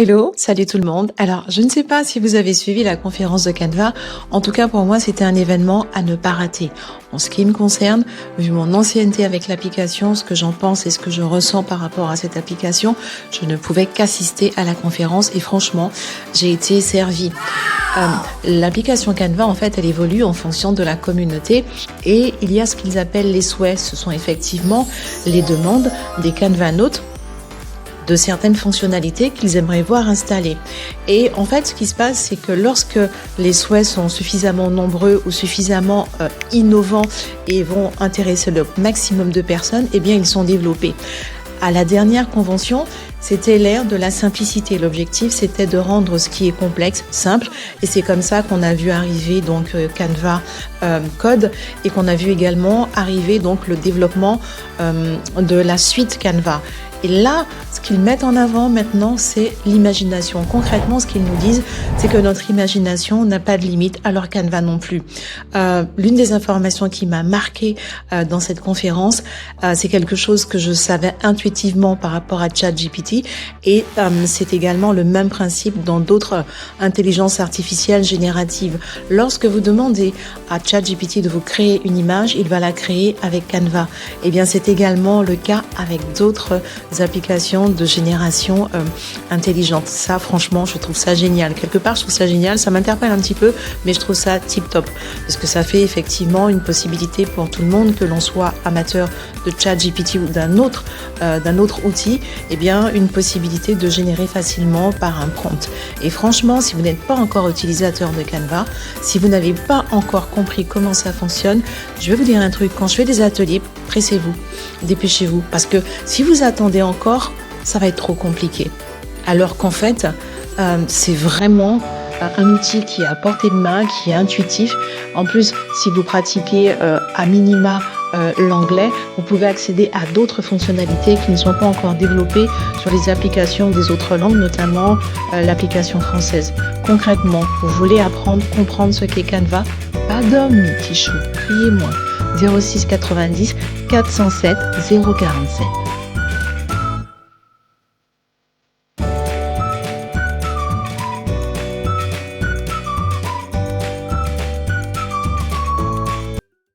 Hello, salut tout le monde. Alors, je ne sais pas si vous avez suivi la conférence de Canva. En tout cas, pour moi, c'était un événement à ne pas rater. En ce qui me concerne, vu mon ancienneté avec l'application, ce que j'en pense et ce que je ressens par rapport à cette application, je ne pouvais qu'assister à la conférence et franchement, j'ai été servie. L'application Canva, en fait, elle évolue en fonction de la communauté et il y a ce qu'ils appellent les souhaits. Ce sont effectivement les demandes des Canvanautes de certaines fonctionnalités qu'ils aimeraient voir installées. Et en fait, ce qui se passe, c'est que lorsque les souhaits sont suffisamment nombreux ou suffisamment innovants et vont intéresser le maximum de personnes, eh bien, ils sont développés. À la dernière convention, c'était l'ère de la simplicité. L'objectif, c'était de rendre ce qui est complexe simple. Et c'est comme ça qu'on a vu arriver donc Canva Code et qu'on a vu également arriver donc le développement de la suite Canva. Et là, ce qu'ils mettent en avant maintenant, c'est l'imagination. Concrètement, ce qu'ils nous disent, c'est que notre imagination n'a pas de limite, alors Canva non plus. L'une des informations qui m'a marquée dans cette conférence, c'est quelque chose que je savais intuitivement par rapport à ChatGPT, et c'est également le même principe dans d'autres intelligences artificielles génératives. Lorsque vous demandez à ChatGPT de vous créer une image, il va la créer avec Canva. Eh bien, c'est également le cas avec d'autres applications de génération intelligente. Ça, franchement, je trouve ça génial. Quelque part, je trouve ça génial. Ça m'interpelle un petit peu, mais je trouve ça tip-top. Parce que ça fait effectivement une possibilité pour tout le monde, que l'on soit amateur de ChatGPT ou d'un autre outil, eh bien, une possibilité de générer facilement par un prompt. Et franchement, si vous n'êtes pas encore utilisateur de Canva, si vous n'avez pas encore compris comment ça fonctionne, je vais vous dire un truc. Quand je fais des ateliers, pressez-vous, dépêchez-vous. Parce que si vous attendez encore, ça va être trop compliqué. Alors qu'en fait, c'est vraiment un outil qui est à portée de main, qui est intuitif. En plus, si vous pratiquez à minima l'anglais, vous pouvez accéder à d'autres fonctionnalités qui ne sont pas encore développées sur les applications des autres langues, notamment l'application française. Concrètement, vous voulez apprendre, comprendre ce qu'est Canva? Pas d'homme, mes petits choux, criez-moi. 06 90 407 047.